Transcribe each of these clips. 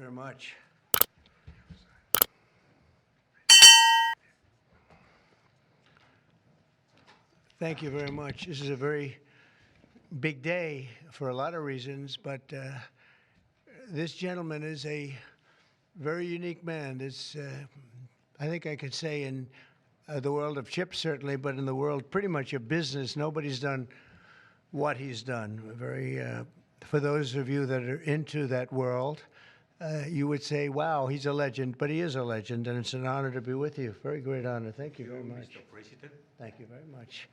very much. Thank you very much. This is a very big day for a lot of reasons, but this gentleman is a very unique man. I think I could say in the world of chips, certainly, but in the world pretty much of business, nobody's done what he's done. For those of you that are into that world, you would say, wow, he's a legend, but he is a legend, and it's an honor to be with you. Very great honor. Thank you very much. Mr. President. Thank you very much.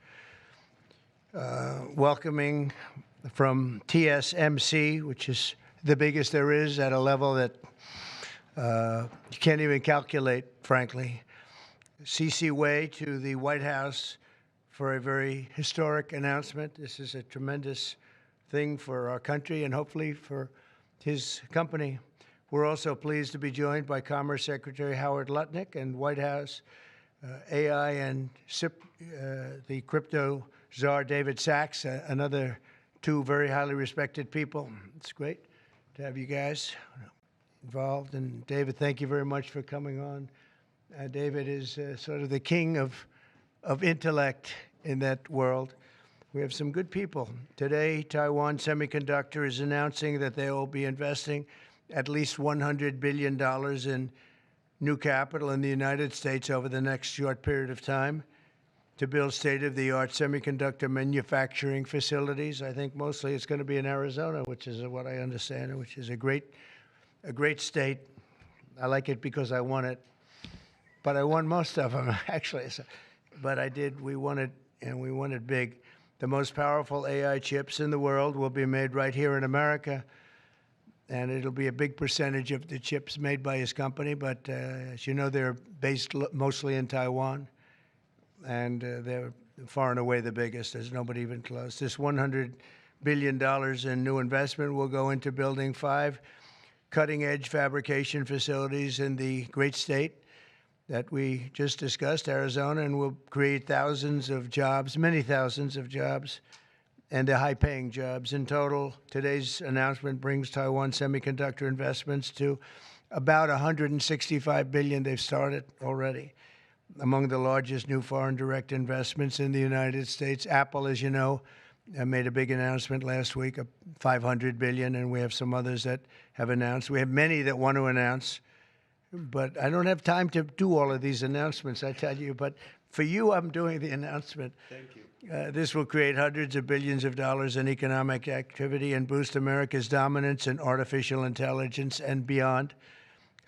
Welcoming from TSMC, which is the biggest there is at a level that you can't even calculate, frankly. C.C. Wei to the White House for a very historic announcement. This is a tremendous thing for our country and hopefully for his company. We're also pleased to be joined by Commerce Secretary Howard Lutnick and White House AI and SIP, the crypto czar David Sachs, another two very highly respected people. It's great to have you guys involved. And David, thank you very much for coming on. David is sort of the king of intellect in that world. We have some good people. Today, Taiwan Semiconductor is announcing that they will be investing at least $100 billion in new capital in the United States over the next short period of time to build state-of-the-art semiconductor manufacturing facilities. I think mostly it's going to be in Arizona, which is what I understand, which is a great state. I like it because I won it, but I won most of them, actually. But I did. We won it, and we won it big. The most powerful AI chips in the world will be made right here in America, and it'll be a big percentage of the chips made by his company. But as you know, they're based mostly in Taiwan, and they're far and away the biggest. There's nobody even close. This $100 billion in new investment will go into building 5 cutting-edge fabrication facilities in the great state that we just discussed, Arizona, and will create thousands of jobs, many thousands of jobs, and they're high-paying jobs. In total, today's announcement brings Taiwan Semiconductor investments to about $165 billion. They've started already. Among the largest new foreign direct investments in the United States, Apple, as you know, made a big announcement last week of $500 billion, and we have some others that have announced. We have many that want to announce. But I don't have time to do all of these announcements, I tell you. But for you, I'm doing the announcement. Thank you. This will create hundreds of billions of dollars in economic activity and boost America's dominance in artificial intelligence and beyond.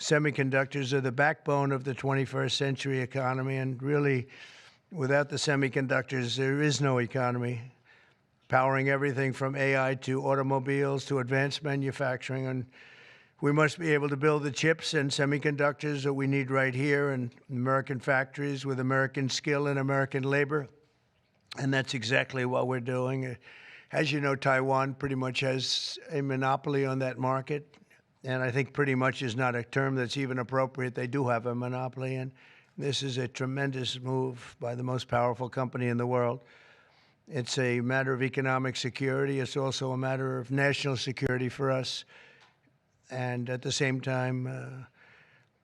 Semiconductors are the backbone of the 21st century economy, and really, without the semiconductors, there is no economy. Powering everything from AI to automobiles to advanced manufacturing, and we must be able to build the chips and semiconductors that we need right here in American factories with American skill and American labor. And that's exactly what we're doing. As you know, Taiwan pretty much has a monopoly on that market. And I think pretty much is not a term that's even appropriate. They do have a monopoly. And this is a tremendous move by the most powerful company in the world. It's a matter of economic security. It's also a matter of national security for us. And at the same time,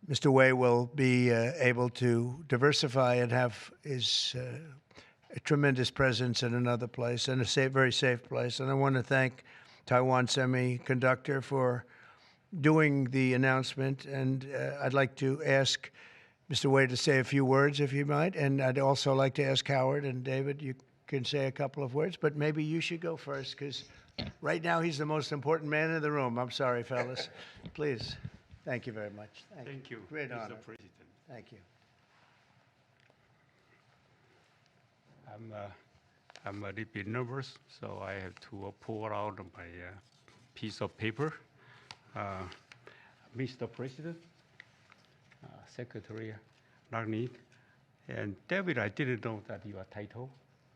Mr. Wei will be able to diversify and have a tremendous presence in another place, and a very safe place. And I want to thank Taiwan Semiconductor for doing the announcement. And I'd like to ask Mr. Wei to say a few words, if you might. And I'd also like to ask Howard and David, you can say a couple of words, but maybe you should go first, because right now, he's the most important man in the room. I'm sorry, fellas. Please. Thank you very much. Thank you, Great Mr. honor. President. Thank you. I'm a little bit nervous, so I have to pull out my piece of paper. Mr. President, Secretary Lutnick, and David, I didn't know that your title,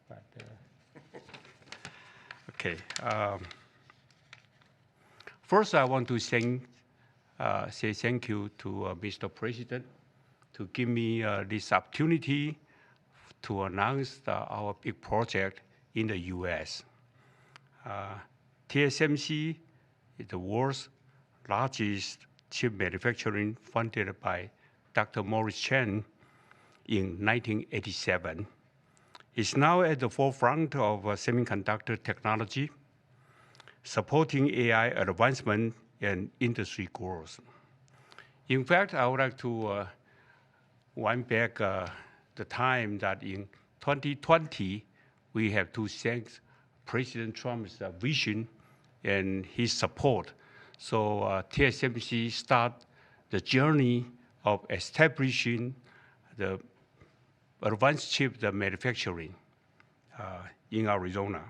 but okay. First, I want to say thank you to Mr. President to give me this opportunity to announce our big project in the U.S. TSMC is the world's largest chip manufacturing funded by Dr. Morris Chen in 1987. It's now at the forefront of semiconductor technology, supporting AI advancement and industry growth. In fact, I would like to wind back the time that in 2020, we have to thank President Trump's vision and his support. So TSMC start the journey of establishing the advanced chip manufacturing in Arizona.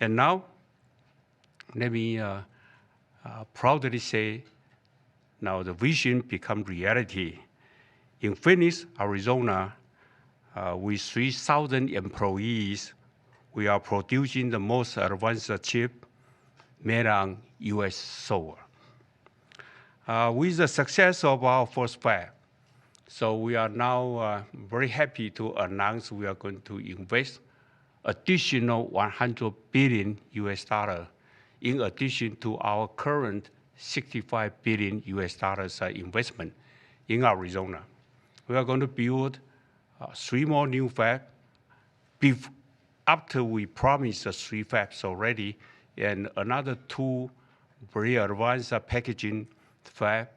And now, let me proudly say, now the vision become reality. In Phoenix, Arizona, with 3,000 employees, we are producing the most advanced chip made on US soil. With the success of our first fab, so we are now very happy to announce we are going to invest additional 100 billion US dollar in addition to our current 65 billion US dollars investment in Arizona. We are going to build 3 more new fabs after we promised 3 fabs already, and another 2 very advanced packaging fab,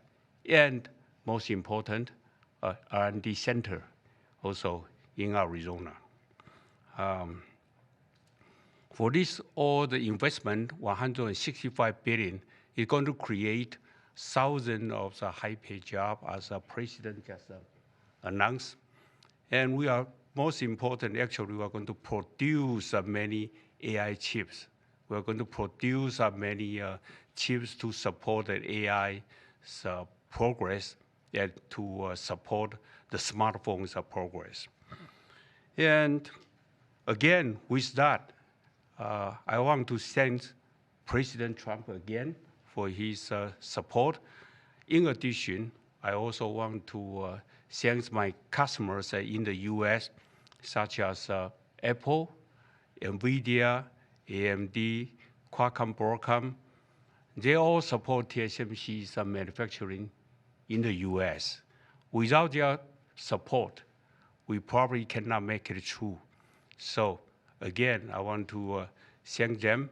and most important, R&D center also in Arizona. For this, all the investment, 165 billion, is going to create thousands of the high-paid jobs, as the president just announced. And we are, most important, actually, we are going to produce many AI chips. We are going to produce many chips to support the AI progress and to support the smartphones progress. And again, with that, I want to thank President Trump again for his support. In addition, I also want to thank my customers in the US, such as Apple, NVIDIA, AMD, Qualcomm, Broadcom. They all support TSMC's manufacturing in the US. Without their support, we probably cannot make it through. So again, I want to thank them.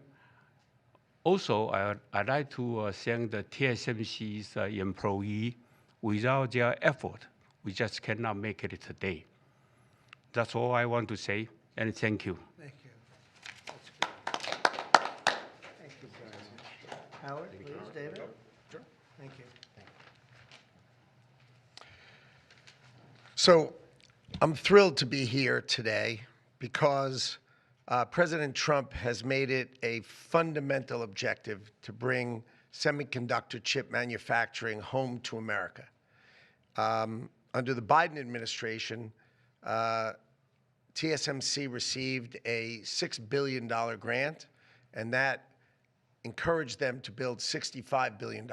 Also, I'd like to thank the TSMC's employee. Without their effort, we just cannot make it today. That's all I want to say, and thank you. Thank you. That's good. Thank you very much. Howard, please, David? Sure. Thank you. So I'm thrilled to be here today because President Trump has made it a fundamental objective to bring semiconductor chip manufacturing home to America. Under the Biden administration, TSMC received a $6 billion grant, and that encouraged them to build $65 billion.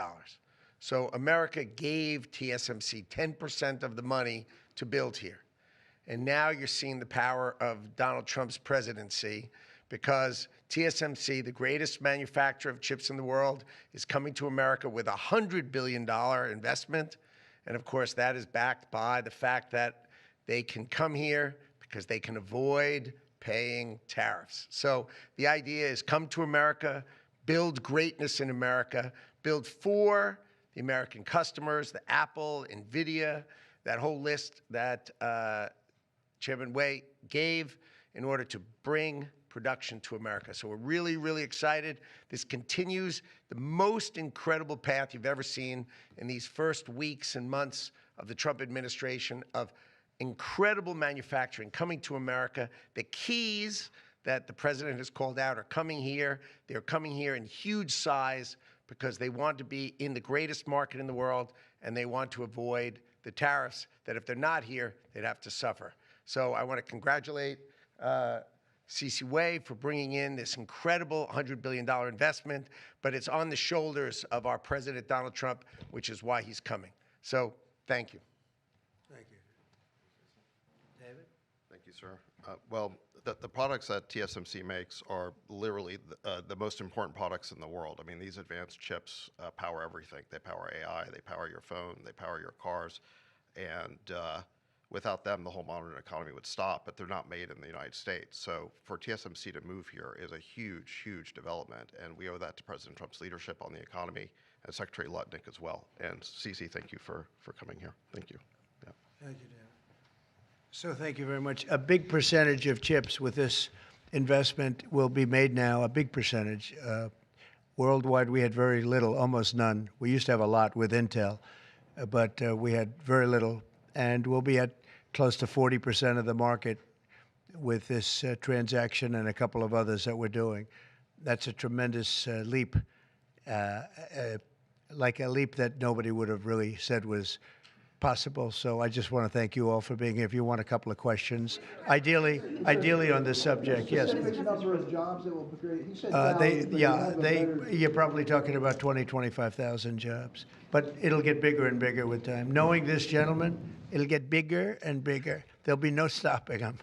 So America gave TSMC 10% of the money to build here. And now you're seeing the power of Donald Trump's presidency, because TSMC, the greatest manufacturer of chips in the world, is coming to America with a $100 billion investment. And of course, that is backed by the fact that they can come here because they can avoid paying tariffs. So the idea is come to America, build greatness in America, build for the American customers, the Apple, NVIDIA, that whole list that Chairman Wei gave in order to bring production to America. So we're really, really excited. This continues the most incredible path you've ever seen in these first weeks and months of the Trump administration of incredible manufacturing coming to America. The keys that the president has called out are coming here. They're coming here in huge size because they want to be in the greatest market in the world, and they want to avoid the tariffs that if they're not here, they'd have to suffer. So I want to congratulate C.C. Wei for bringing in this incredible $100 billion investment, but it's on the shoulders of our President Donald Trump, which is why he's coming. So thank you. Thank you. David? Thank you, sir. Well, the products that TSMC makes are literally the most important products in the world. I mean, these advanced chips power everything. They power AI, they power your phone, they power your cars, and without them, the whole modern economy would stop, but they're not made in the United States. So for TSMC to move here is a huge, huge development, and we owe that to President Trump's leadership on the economy and Secretary Lutnick as well. And Cece, thank you for coming here. Thank you. Yeah. Thank you, Dan. So thank you very much. A big percentage of chips with this investment will be made now, a big percentage. Worldwide, we had very little, almost none. We used to have a lot with Intel, but we had very little. And we'll be at close to 40% of the market with this transaction and a couple of others that we're doing. That's a tremendous leap, like a leap that nobody would have really said was possible. So I just want to thank you all for being here. If you want a couple of questions, ideally on this subject, yes. Specific number of jobs that will be created. He said You're probably talking about 20, 25,000 jobs, but it'll get bigger and bigger with time. Knowing this gentleman, it'll get bigger and bigger. There'll be no stopping him.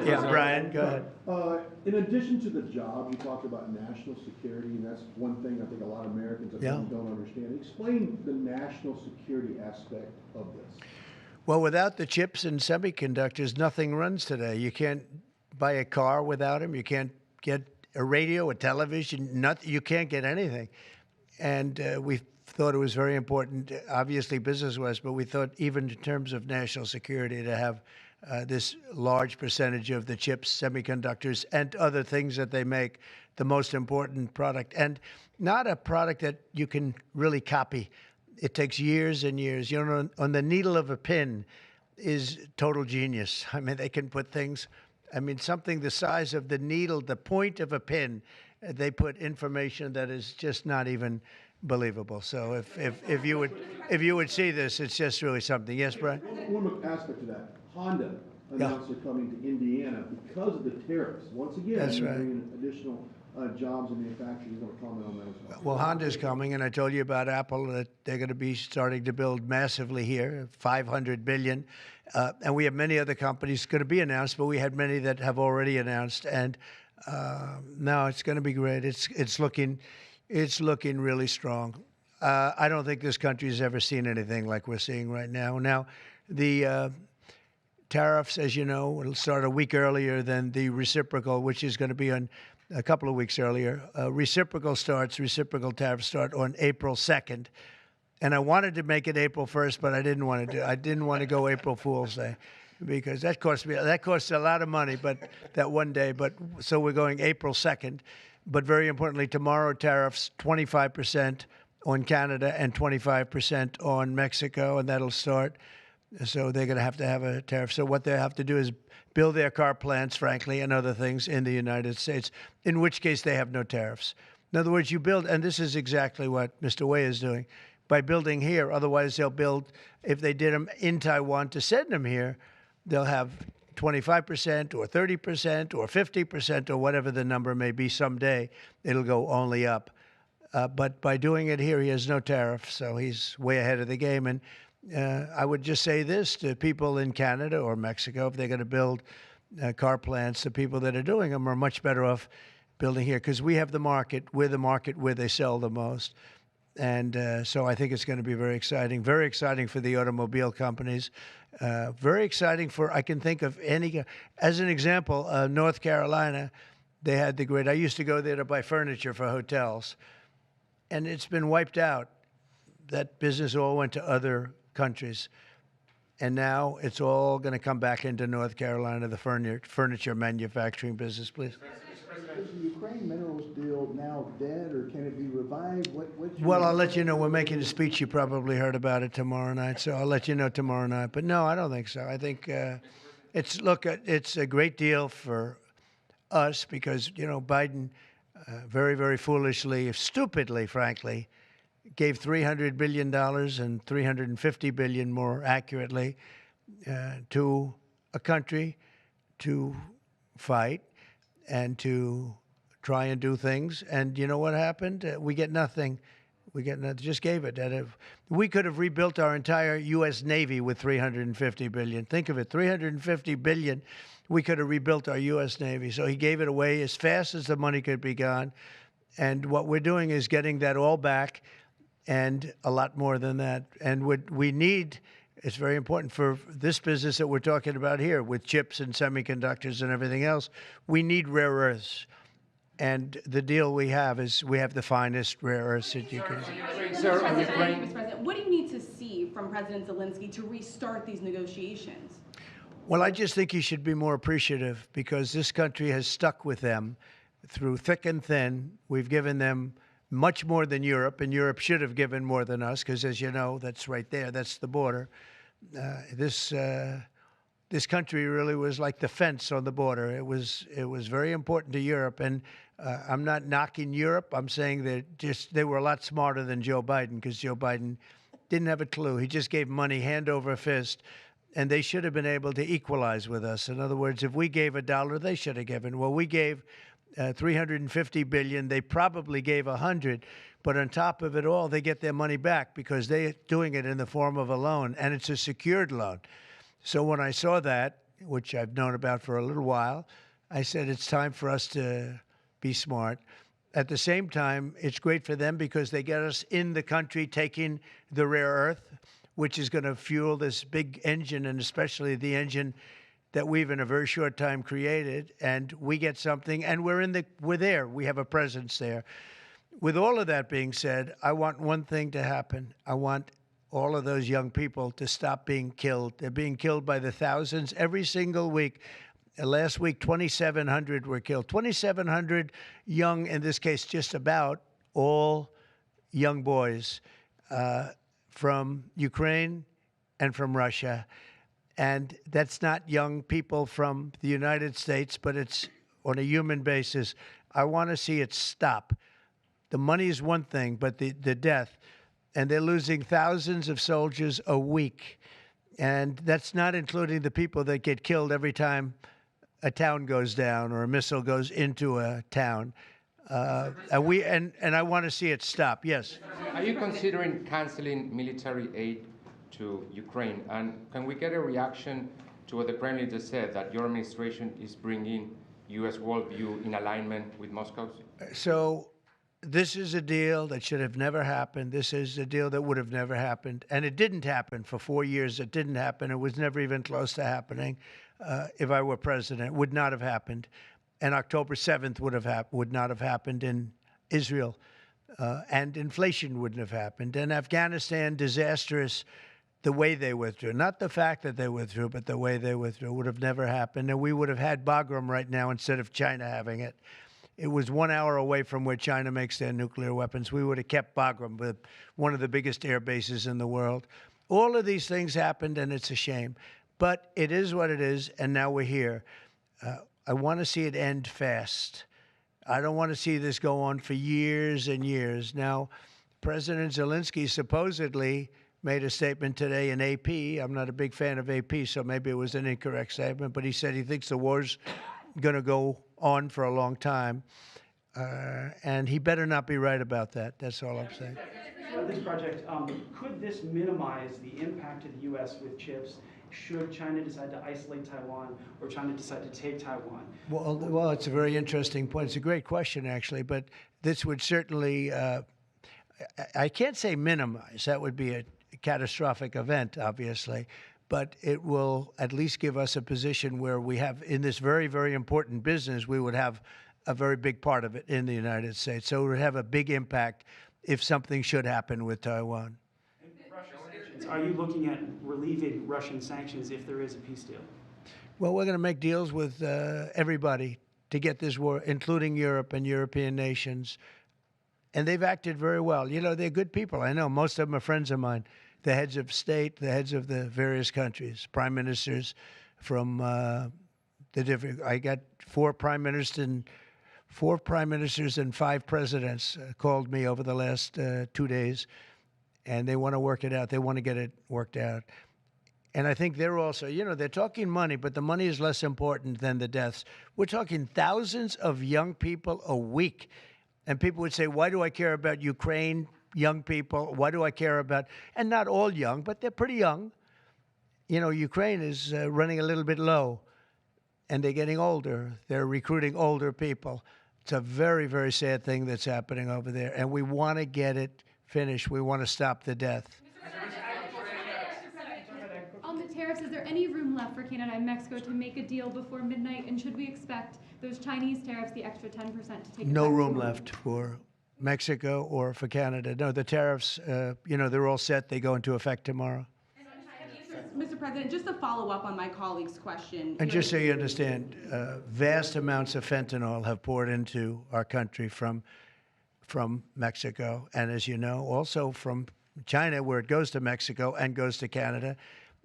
Yeah, Brian, go ahead. In addition to the job, you talked about national security, and that's one thing I think a lot of Americans at home don't understand. Explain the national security aspect of this. Well, without the chips and semiconductors, nothing runs today. You can't buy a car without them. You can't get a radio, a television, nothing. You can't get anything. And we thought it was very important, obviously business-wise, but we thought even in terms of national security to have this large percentage of the chips, semiconductors, and other things that they make, the most important product. And not a product that you can really copy. It takes years and years. You know, on the needle of a pin is total genius. I mean, they can put things, I mean, something the size of the needle, the point of a pin, they put information that is just not even believable. So if you would see this, it's just really something. Yes, Brian? One aspect to that. Honda announced they're coming to Indiana because of the tariffs. Once again, That's right. bringing additional jobs in manufacturing. You want to comment on that as well? Well, Honda's coming, and I told you about Apple, that they're going to be starting to build massively here, $500 billion. And we have many other companies going to be announced, but we had many that have already announced. And no, it's going to be great. It's looking really strong. I don't think this country has ever seen anything like we're seeing right now. Now, the tariffs, as you know, will start a week earlier than the reciprocal, which is going to be on a couple of weeks earlier. Reciprocal tariffs start on April 2nd. And I wanted to make it April 1st, but I didn't want to go April Fool's Day because that costs a lot of money, but that one day. But so we're going April 2nd. But very importantly, tomorrow tariffs 25% on Canada and 25% on Mexico, and that'll start. So they're going to have a tariff. So what they have to do is build their car plants, frankly, and other things in the United States, in which case they have no tariffs. In other words, you build, and this is exactly what Mr. Wei is doing, by building here. Otherwise, they'll build, if they did them in Taiwan to send them here, they'll have 25% or 30% or 50% or whatever the number may be someday. It'll go only up. But by doing it here, he has no tariff, so he's way ahead of the game. And I would just say this to people in Canada or Mexico, if they're going to build car plants, the people that are doing them are much better off building here because we have the market. We're the market where they sell the most. And so I think it's going to be very exciting for the automobile companies. Very exciting for, I can think of any, as an example, North Carolina, they had the great, I used to go there to buy furniture for hotels, and it's been wiped out. That business all went to other countries. And now it's all going to come back into North Carolina, the furniture manufacturing business, please. Is the Ukraine minerals deal now dead, or can it be revived? Well, I'll let you know. We're making a speech. You probably heard about it tomorrow night, so I'll let you know tomorrow night. But no, I don't think so. I think it's a great deal for us because, you know, Biden very, very foolishly, stupidly, frankly, gave $300 billion and $350 billion more accurately to a country to fight and to try and do things. And you know what happened? We get nothing. We just gave it. We could have rebuilt our entire U.S. Navy with $350 billion. Think of it, $350 billion. We could have rebuilt our U.S. Navy. So he gave it away as fast as the money could be gone. And what we're doing is getting that all back and a lot more than that. And what we need, it's very important for this business that we're talking about here with chips and semiconductors and everything else, we need rare earths. And the deal we have is we have the finest rare earths that you can. Mr. President, what do you need to see from President Zelensky to restart these negotiations? Well, I just think he should be more appreciative because this country has stuck with them through thick and thin. We've given them much more than Europe, and Europe should have given more than us because, as you know, that's right there. That's the border. This country really was like the fence on the border. It was very important to Europe, and I'm not knocking Europe. I'm saying that they were a lot smarter than Joe Biden because Joe Biden didn't have a clue. He just gave money hand over fist, and they should have been able to equalize with us. In other words, if we gave $1, they should have given. Well, we gave $350 billion. They probably gave 100, but on top of it all, they get their money back because they're doing it in the form of a loan, and it's a secured loan. So when I saw that, which I've known about for a little while, I said it's time for us to be smart. At the same time, it's great for them because they get us in the country taking the rare earth, which is going to fuel this big engine, and especially the engine that we've in a very short time created. And we get something, and we're there. We have a presence there. With all of that being said, I want one thing to happen. I want all of those young people to stop being killed. They're being killed by the thousands every single week. Last week, 2,700 were killed. 2,700 young, in this case, just about all young boys from Ukraine and from Russia. And that's not young people from the United States, but it's on a human basis. I want to see it stop. The money is one thing, but the death. And they're losing thousands of soldiers a week. And that's not including the people that get killed every time a town goes down or a missile goes into a town. And I want to see it stop. Yes. Are you considering canceling military aid to Ukraine? And can we get a reaction to what the Premier just said, that your administration is bringing U.S. worldview in alignment with Moscow's? So this is a deal that should have never happened. This is a deal that would have never happened. And it didn't happen for 4 years. It didn't happen. It was never even close to happening. If I were president, it would not have happened. And October 7th would not have happened in Israel. And inflation wouldn't have happened. And Afghanistan, disastrous, the way they withdrew. Not the fact that they withdrew, but the way they withdrew would have never happened. And we would have had Bagram right now instead of China having it. It was 1 hour away from where China makes their nuclear weapons. We would have kept Bagram, with one of the biggest air bases in the world. All of these things happened, and it's a shame. But it is what it is, and now we're here. I want to see it end fast. I don't want to see this go on for years and years. Now, President Zelensky supposedly made a statement today in AP. I'm not a big fan of AP, so maybe it was an incorrect statement, but he said he thinks the war's going to go on for a long time. And he better not be right about that. That's all I'm saying. This project, could this minimize the impact to the U.S. with chips should China decide to isolate Taiwan or China decide to take Taiwan? Well, it's a very interesting point. It's a great question, actually, but this would certainly, I can't say minimize. That would be a catastrophic event, obviously, but it will at least give us a position where we have, in this very, very important business, we would have a very big part of it in the United States. So it would have a big impact if something should happen with Taiwan. Are you looking at relieving Russian sanctions if there is a peace deal? Well, we're going to make deals with everybody to get this war, including Europe and European nations. And they've acted very well. You know, they're good people. I know most of them are friends of mine. The heads of state, the heads of the various countries, prime ministers from the different. I got four prime ministers and 5 presidents called me over the last 2 days, and they want to work it out. They want to get it worked out. And I think they're also, you know, they're talking money, but the money is less important than the deaths. We're talking thousands of young people a week. And people would say, why do I care about Ukraine? young people. Why do I care about? And not all young, but they're pretty young. You know, Ukraine is running a little bit low, and they're getting older. They're recruiting older people. It's a very, very sad thing that's happening over there, and we want to get it finished. We want to stop the death. On the tariffs, is there any room left for Canada and Mexico to make a deal before midnight? And should we expect those Chinese tariffs, the extra 10%, to take No effect room tomorrow? left for Mexico or for Canada. No, the tariffs, you know, they're all set. They go into effect tomorrow. Mr. President, just to follow up on my colleague's question. And just so you understand, vast amounts of fentanyl have poured into our country from Mexico, and as you know, also from China, where it goes to Mexico and goes to Canada.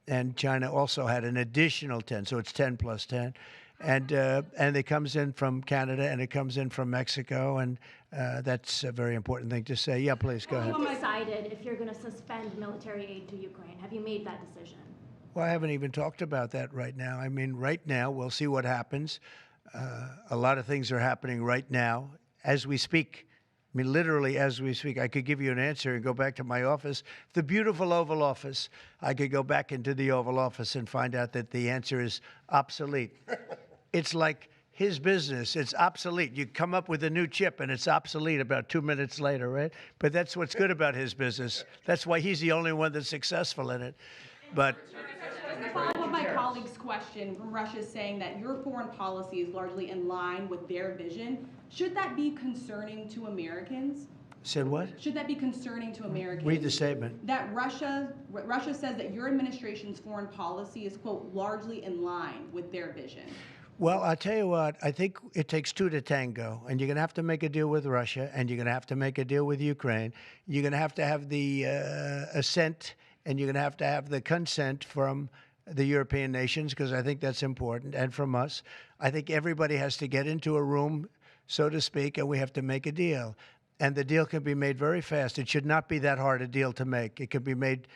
And China also had an additional 10, so it's 10 plus 10. And it comes in from Canada and it comes in from Mexico, and that's a very important thing to say. Yeah, please, go ahead. Have you decided if you're going to suspend military aid to Ukraine? Have you made that decision? Well, I haven't even talked about that right now. I mean, right now, we'll see what happens. A lot of things are happening right now as we speak. I mean, literally as we speak. I could give you an answer and go back to my office, the beautiful Oval Office. I could go back into the Oval Office and find out that the answer is obsolete. It's like his business. It's obsolete. You come up with a new chip and it's obsolete about 2 minutes later, right? But that's what's good about his business. That's why he's the only one that's successful in it. But Just to follow up on my colleague's question, from Russia saying that your foreign policy is largely in line with their vision, should that be concerning to Americans? said what? Should that be concerning to Americans? Read the statement. That Russia says that your administration's foreign policy is, quote, largely in line with their vision. Well, I'll tell you what, I think it takes two to tango, and you're going to have to make a deal with Russia, and you're going to have to make a deal with Ukraine. You're going to have the assent, and you're going to have the consent from the European nations, because I think that's important, and from us. I think everybody has to get into a room, so to speak, and we have to make a deal. And the deal can be made very fast. It should not be that hard a deal to make. It can be made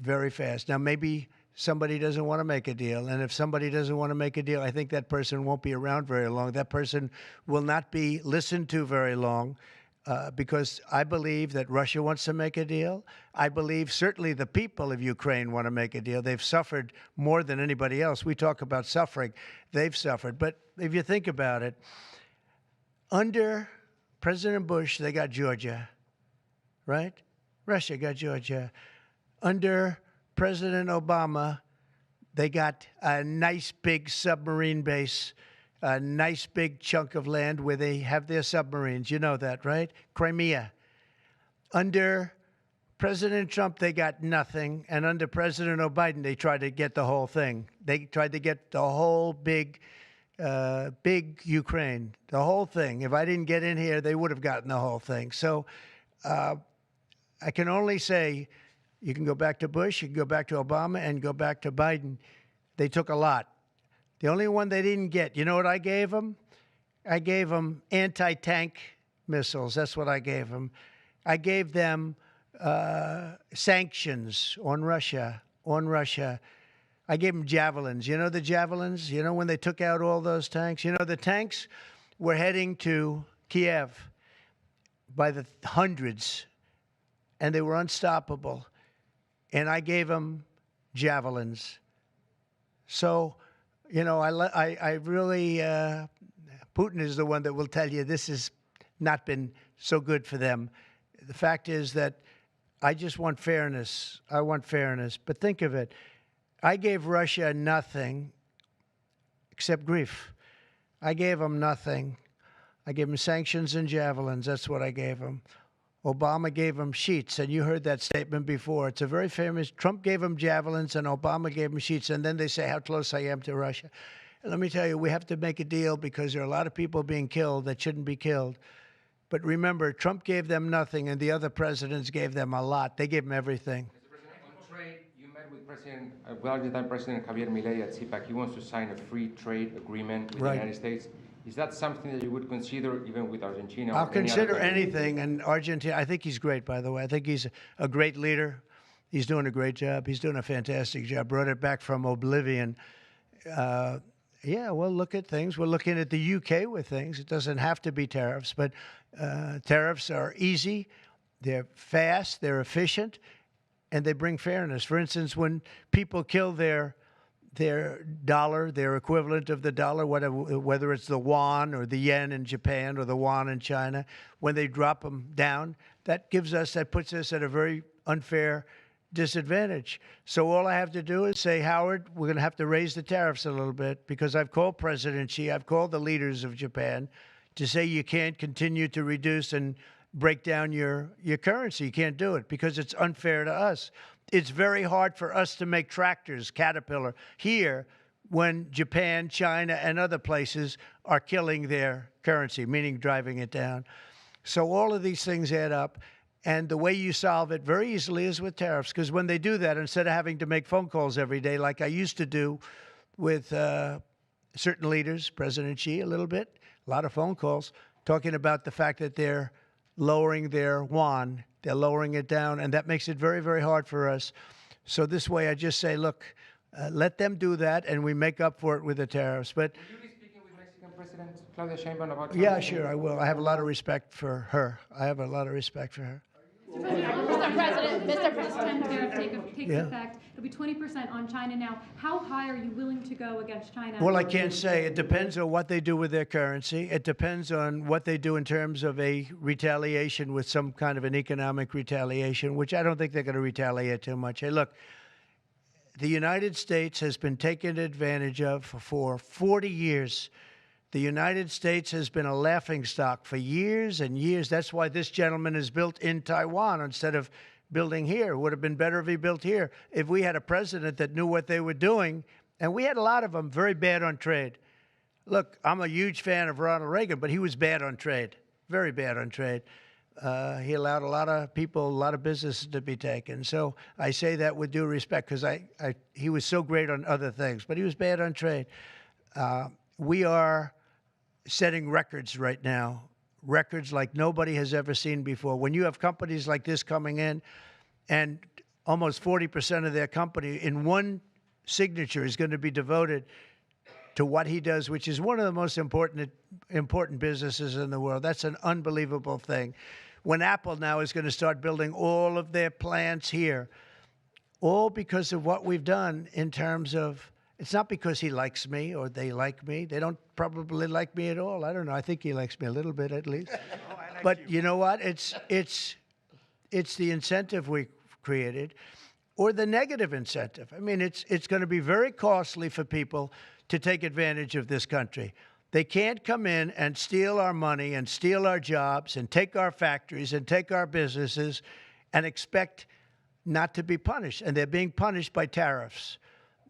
very fast. Now, maybe somebody doesn't want to make a deal. And if somebody doesn't want to make a deal, I think that person won't be around very long. That person will not be listened to very long, because I believe that Russia wants to make a deal. I believe certainly the people of Ukraine want to make a deal. They've suffered more than anybody else. We talk about suffering. They've suffered. But if you think about it, under President Bush, they got Georgia, right? Russia got Georgia. Under President Obama, they got a nice big submarine base, a nice big chunk of land where they have their submarines. You know that, right? Crimea. Under President Trump, they got nothing. And under President Biden, they tried to get the whole thing. They tried to get the whole big Ukraine, the whole thing. If I didn't get in here, they would have gotten the whole thing. So I can only say, you can go back to Bush, you can go back to Obama, and go back to Biden. They took a lot. The only one they didn't get, you know what I gave them? I gave them anti-tank missiles. That's what I gave them. I gave them sanctions on Russia. I gave them javelins. You know the javelins? You know when they took out all those tanks? You know the tanks were heading to Kiev by the hundreds, and they were unstoppable. And I gave them javelins. So, you know, I really, Putin is the one that will tell you this has not been so good for them. The fact is that I just want fairness. I want fairness. But think of it. I gave Russia nothing except grief. I gave them nothing. I gave them sanctions and javelins. That's what I gave them. Obama gave them sheets, and you heard that statement before. It's a very famous. Trump gave them javelins, and Obama gave them sheets, and then they say how close I am to Russia. And let me tell you, we have to make a deal because there are a lot of people being killed that shouldn't be killed. But remember, Trump gave them nothing, and the other presidents gave them a lot. They gave them everything. Mr. President, on trade, you met with Argentine President Javier Milei at CPAC. He wants to sign a free trade agreement with the United States. Is that something that you would consider even with Argentina? I'll consider anything. And Argentina, I think he's great, by the way. I think he's a great leader. He's doing a great job. He's doing a fantastic job. Brought it back from oblivion. Yeah, we'll look at things. We're looking at the UK with things. It doesn't have to be tariffs, but tariffs are easy. They're fast, they're efficient, and they bring fairness. For instance, when people kill their dollar, their equivalent of the dollar, whether it's the yuan or the yen in Japan or the yuan in China, when they drop them down, that puts us at a very unfair disadvantage. So all I have to do is say, Howard, we're going to have to raise the tariffs a little bit, because I've called President Xi, I've called the leaders of Japan to say you can't continue to reduce and break down your currency. You can't do it because it's unfair to us. It's very hard for us to make tractors, Caterpillar, here when Japan, China, and other places are killing their currency, meaning driving it down. So all of these things add up. And the way you solve it very easily is with tariffs, because when they do that, instead of having to make phone calls every day like I used to do with certain leaders, President Xi a little bit, a lot of phone calls, talking about the fact that they're lowering their yuan, they're lowering it down, and that makes it very, very hard for us. So this way I just say, look, let them do that, and we make up for it with the tariffs. But Will you be speaking with Mexican President Claudia Sheinbaum about yeah, sure, I will. I have a lot of respect for her. I have a lot of respect for her. Mr. President, Mr. This President. tariff takes Yeah. effect. It'll be 20% on China now. How high are you willing to go against China? Well, I can't say. It depends on what they do with their currency. It depends on what they do in terms of a retaliation with some kind of an economic retaliation, which I don't think they're going to retaliate too much. Hey, look, the United States has been taken advantage of for 40 years. The United States has been a laughingstock for years and years. That's why this gentleman is built in Taiwan instead of building here. It would have been better if he built here. If we had a president that knew what they were doing, and we had a lot of them very bad on trade. Look, I'm a huge fan of Ronald Reagan, but he was bad on trade, very bad on trade. He allowed a lot of people, a lot of businesses to be taken. So I say that with due respect, because he was so great on other things, but he was bad on trade. We are setting records right now, records like nobody has ever seen before. When you have companies like this coming in, and almost 40% of their company in one signature is going to be devoted to what he does, which is one of the most important businesses in the world. That's an unbelievable thing. When Apple now is going to start building all of their plants here, all because of what we've done in terms of, it's not because he likes me or they like me. They don't probably like me at all. I don't know. I think he likes me a little bit at least. But you know what? It's the incentive we created, or the negative incentive. I mean, it's going to be very costly for people to take advantage of this country. They can't come in and steal our money and steal our jobs and take our factories and take our businesses and expect not to be punished. And they're being punished by tariffs.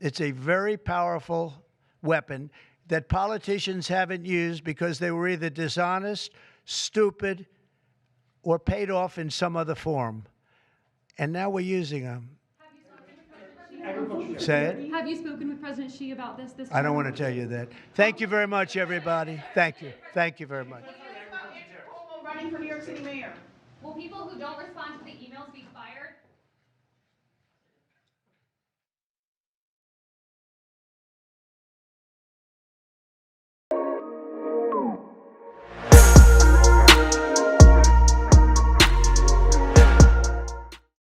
It's a very powerful weapon that politicians haven't used because they were either dishonest, stupid, or paid off in some other form. And now we're using them. Say it. Have you spoken with President Xi about this? I don't want to tell you that. Thank you very much, everybody. Thank you. Thank you very much. Running for New York City mayor. Will people who don't respond to the emails be fired?